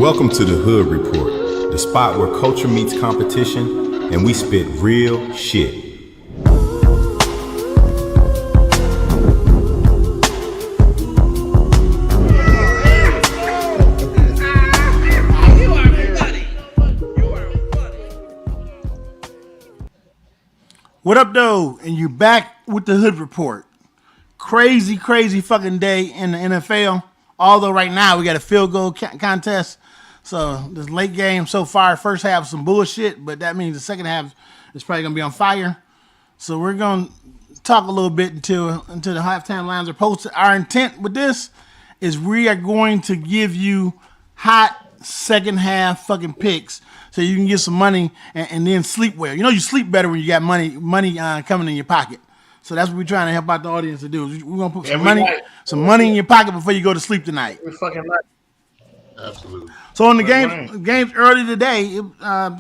Welcome to the Hood Report, the spot where culture meets competition and we spit real shit. What up, though? And you back with the Hood Report. Crazy fucking day in the NFL. Although right now we got a field goal contest. So this late game so far, first half some bullshit, but that means the second half is probably going to be on fire. So we're going to talk a little bit until the halftime lines are posted. Our intent with this is we are going to give you hot second half fucking picks so you can get some money and then sleep well. You know you sleep better when you got money coming in your pocket. So that's what we're trying to help out the audience to do. We're gonna put some money in your pocket before you go to sleep tonight. We fucking like. Absolutely. So in the games early today,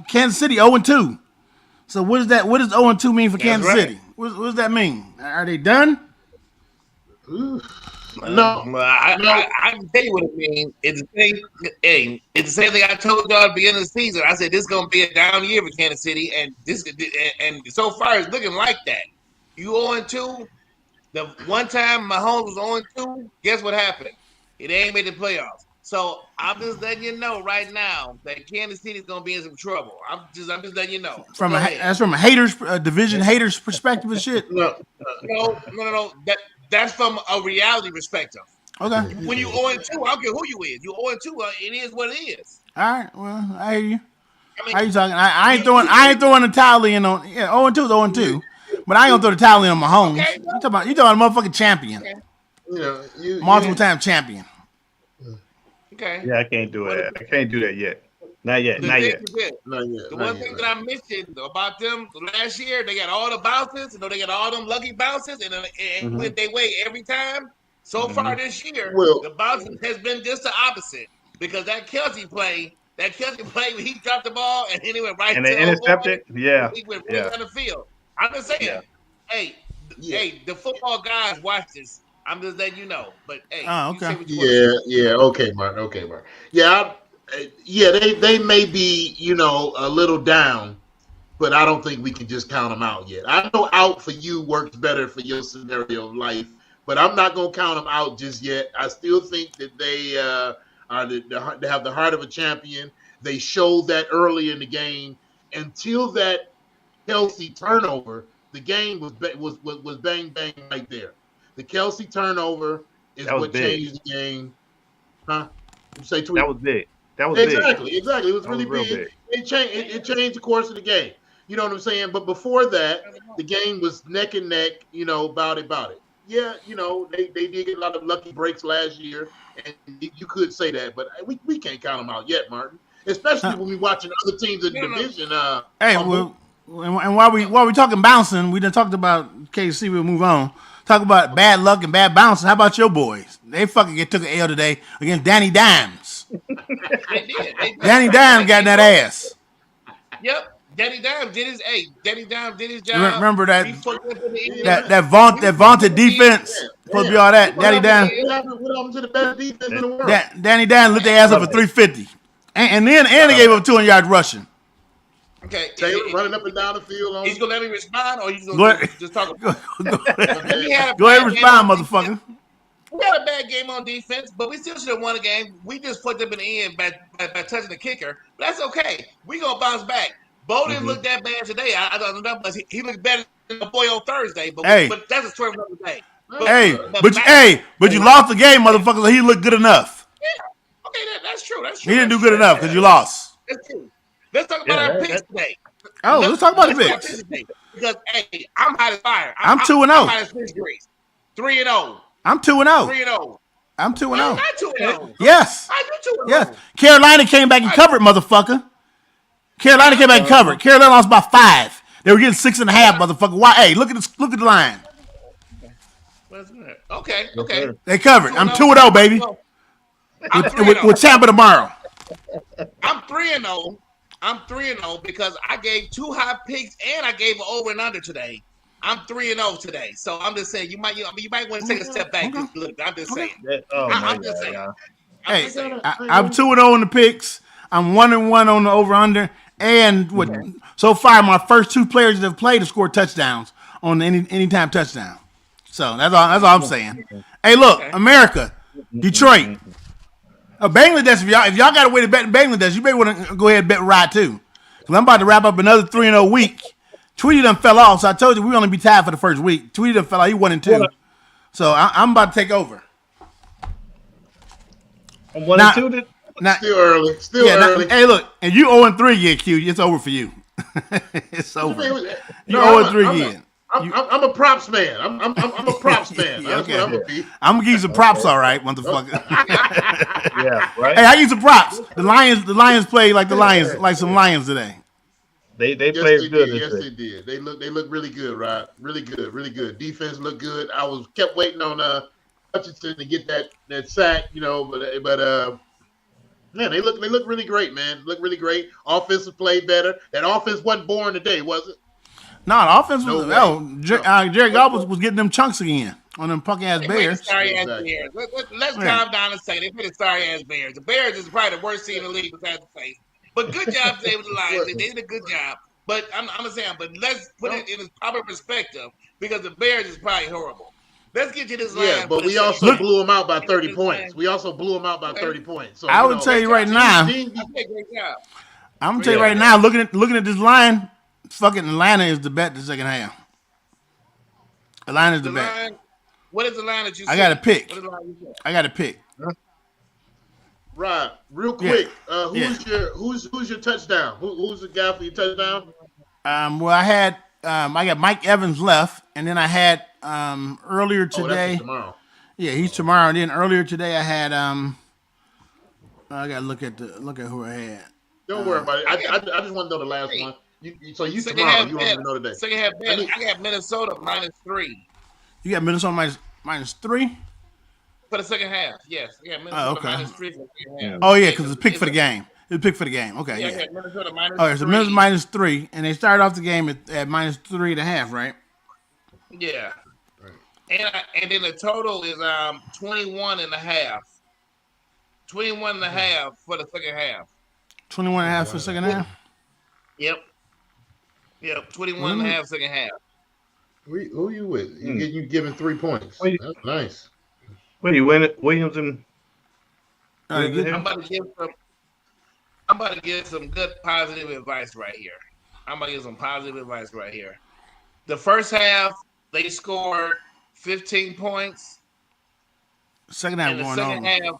Kansas City 0-2. So what does 0-2 mean for Kansas City? What does that mean? Are they done? No, I can tell you what it means. It's the same thing I told y'all at the beginning of the season. I said this is gonna be a down year for Kansas City, and so far it's looking like that. You 0-2. The one time Mahomes was 0-2, guess what happened? It ain't made the playoffs. So I'm just letting you know right now that Kansas City is gonna be in some trouble. I'm just letting you know. That's from a division haters perspective and shit. No. That's from a reality perspective. Okay. When you 0-2, I don't care who you is. You 0-2, it is what it is. All right. Well, I hear you. How you talking? I ain't throwing the towel in on 0-2 is 0-2. But I ain't gonna throw the towel in on Mahomes. Okay, you talking about a motherfucking champion. Okay. Multiple time champion. Okay. Yeah, I can't do it. I can't do that yet. Not yet. The one thing that I mentioned about them last year, they got all the bounces. They got all them lucky bounces, and went their way every time. So far this year, the bouncing has been just the opposite. Because that Kelsey play when he dropped the ball and then he went right and they intercepted. Yeah. He went right down the field. I'm just saying, hey, the football guys watch this. I'm just letting you know. But hey, okay. Okay, Martin. Yeah, they may be, a little down, but I don't think we can just count them out yet. I know out for you works better for your scenario of life, but I'm not gonna count them out just yet. I still think that they they have the heart of a champion. They showed that early in the game. Until that Kelsey turnover, the game was bang bang right there. The Kelsey turnover is what changed the game. Huh? You say tweet? That was big. Exactly. It was really big. It changed the course of the game. You know what I'm saying? But before that, the game was neck and neck. About it. Yeah, they did get a lot of lucky breaks last year, and you could say that, but we can't count them out yet, Martin. Especially when we're watching other teams in the division. And while we talking bouncing, we done talked about KC. We'll move on. Talk about bad luck and bad bouncing. How about your boys? They fucking took an L today against Danny Dimes. They did. Danny Dimes got that ass. Yep. Danny Dimes did his job. Remember that vaunted defense supposed to be all that. Danny Dimes. What happened to the best defense in the world? Danny Dimes lit their ass up for 350, and then they gave up 200 yards rushing. Okay, Taylor running up and down the field. He's gonna let me respond, or he's gonna just talk about it? Go ahead and respond, motherfucker. We had a bad game on defense, but we still should have won the game. We just put them in the end by touching the kicker. But that's okay. We gonna bounce back. Bo didn't look that bad today. I don't know, but he looked better than the boy on Thursday. But that's a story for another day. But you lost the game, motherfucker. So he looked good enough. Yeah. Okay, that's true. He didn't do good enough because you lost. That's true. Let's talk about our picks today. Let's talk about the picks. Because I'm hot as fire. I'm 2-0. I'm hot as fish grease. 3-0. I'm 2-0. 3-0. I'm 2-0. I'm not 2-0. Yes. I do 2-0. Yes. Carolina came back and covered, motherfucker. Carolina came back and covered. Carolina lost by 5. They were getting 6.5, motherfucker. Why? Hey, look at the line. Okay. They covered. I'm 2-0, baby. We'll champ it tomorrow. I'm 3-0. I'm 3-0 because I gave 2 high picks and I gave an over and under today. I'm 3-0 today, so I'm just saying you might want to take a step back. Look, I'm just saying. I'm just saying. Hey, just saying. I'm 2-0 on the picks. I'm 1-1 on the over/under. And what? So far, my first two players that have played have scored touchdowns on anytime touchdown. So that's all. That's all I'm saying. Hey, look, Okay. America, Detroit, Bangladesh. If y'all got a way to bet in Bangladesh, you may want to go ahead and bet right too. Cause I'm about to wrap up another 3-0 week. Tweety done fell off, so I told you we only be tied for the first week. Tweety done fell off. He 1-2. So I'm about to take over. I'm 1 Now- and 2. Now, Still early. Still yeah, now, early. hey, look, and you 0-3 again, Q. It's over for you. It's over. You 0-3 again. I'm a props man. I'm a props man. Yeah, That's okay. what I'm gonna be. I'm gonna give you some props, all right, motherfucker. Yeah, right. Hey, I give you some props. The Lions play like some Lions today. They Yes, played they good did. this Yes, week. they did. They look really good, Rod. Really good. Defense looked good. I kept waiting on Hutchinson to get that sack, but man, they look really great, man. Look really great. Offensive play better. That offense wasn't born today, was it? No, the offense was. No way. Jerry Goff was getting them chunks again on them punk ass They played the Bears. sorry ass Exactly. Bears. Let's Yeah. calm down a second. They played the sorry ass Bears. The Bears is probably the worst team in the league besides the Saints. But good job today with the Lions. They did a good job. But I'm saying, but let's put it in its proper perspective because the Bears is probably horrible. Let's get you this line. Yeah, but for we the also second. blew them out by 30 Look. points. We also blew them out by 30 points. So I would tell you right now. You did a great job. I'm gonna tell you right now. Looking at this line, fucking Atlanta is the bet the second half. Atlanta's the The bet. line. What is the line that you? I got a pick. What is the line you said? I got to pick. Rod, real quick, who's your touchdown? Who's the guy for your touchdown? Well, I got Mike Evans left, and then I had earlier Oh, today. that's tomorrow. Yeah, he's tomorrow. And then earlier today, I had I got to look at who I had. Don't worry about it. I just want to know the last one. So you Second tomorrow. half You don't even know today. Second half bet. I got Minnesota -3 You got Minnesota -3. for the second half. Yes, I got Minnesota okay. -3 for the second half. Oh yeah, because it's pick for the game. It's pick for the game. Okay, Yeah, I yeah. got Minnesota -3. Oh, so Minnesota -3, and they started off the game at -3.5, right? Yeah. And then the total is 21.5. 21.5 for the second half. 21.5 for the second half. Yep. 21.5 second half. Who you with? You giving 3 points. Wait. That's nice. What do you win it? Williams and Good. Yeah. I'm about to give some good positive advice right here. The first half, they scored 15 points. Second half And the going second over.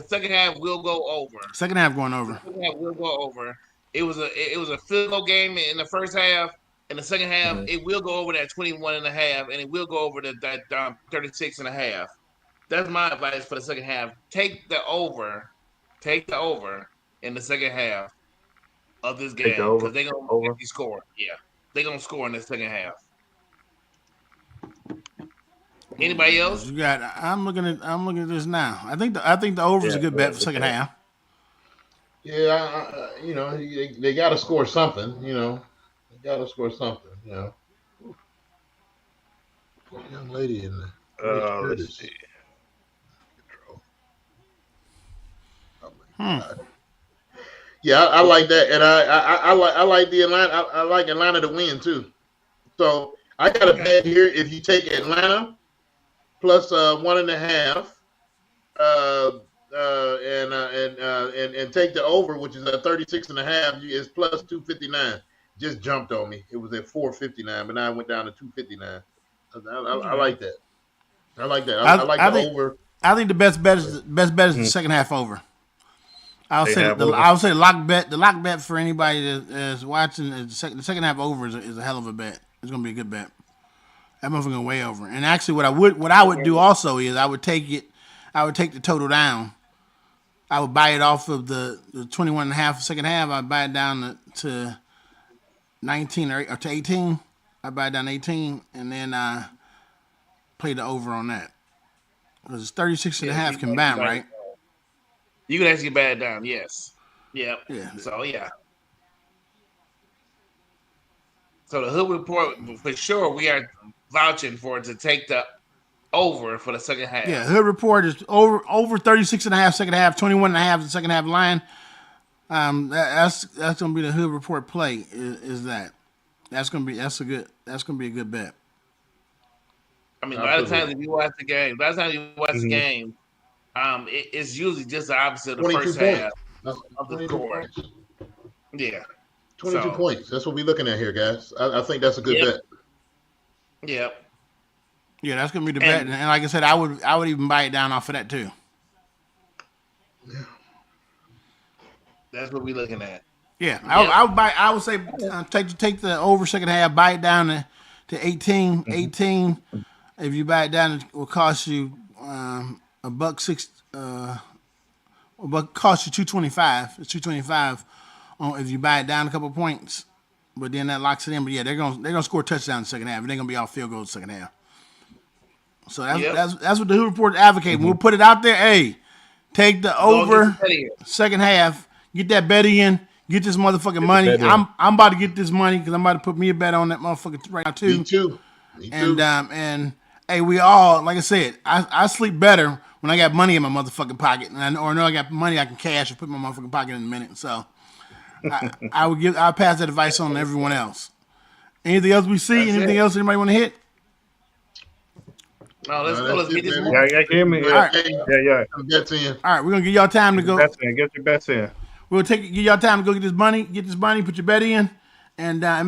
second half will go over. Second half going over. Second half will go over. It was a field goal game in the first half. In the second half, it will go over that 21.5, and it will go over that 36.5. That's my advice for the second half. Take the over in the second half of this game Take the over. because they're gonna actually score. Yeah, they're gonna score in the second half. Anybody else? You got. I'm looking at this now. I think the over is a good bet for second half. Yeah, they got to score something. They got to score something. Young lady in the. let's see. Oh my God. Yeah, I like that, and I like the Atlanta. I like Atlanta to win too. So I got a bet here. If you take Atlanta plus 1.5, and take the over, which is at 36.5, it's plus 259. Just jumped on me. It was at 459, but now it went down to 259. I like that. I like that. I like the over. I think the best bet is the second half over. I'll say the lock bet for anybody that is watching the second half over is a hell of a bet. It's gonna be a good bet. That motherfucker way over. And actually, what I would do also is I would take the total down. I would buy it off of the 21.5 second half. I'd buy it down to 19 or to 18. I buy it down to 18 and then play the over on that. Because it's 36.5 combined, right? You can actually buy it down. Yes. Yep. Yeah. So yeah. So the Hood Report, for sure, we are vouching for it to take the over for the second half. Yeah, Hood Report is over 36.5 second half, 21.5 the second half line. That's gonna be the Hood Report play. Is that? That's gonna be a good bet. I mean, a lot of times if you watch the game, it's usually just the opposite of the 22 first points. half That's of the 22 score. points. Yeah. 22 points. That's what we're looking at here, guys. I think that's a good bet. Yep. Yeah, that's gonna be the bet. And like I said, I would even buy it down off of that too. That's what we're looking at. Yeah, I would buy. I would say take the over second half, buy it down to 18. 18. If you buy it down, it will cost you $1.06. Cost you $2.25. It's $2.25 if you buy it down a couple points. But then that locks it in. But yeah, they're gonna score a touchdown in the second half. They're gonna be all field goals in the second half. So that's what the Hood Report is advocating. We'll put it out there. Hey, take the over second half. Get that bet in. Get this motherfucking money. I'm about to get this money because I'm about to put me a bet on that motherfucker right now too. Me too. And hey, we all, like I said, I sleep better when I got money in my motherfucking pocket, and I know I got money I can cash and put in my motherfucking pocket in a minute. So I'll pass that advice on to everyone else. Anything else we see? Anything else anybody want to hit? No, let's go. Let's get this one. Yeah, hear me. All right. Yeah. Bets in. All right, we're gonna give y'all time to go. Get your bets in. We'll give y'all time to go get this money, put your bet in, and make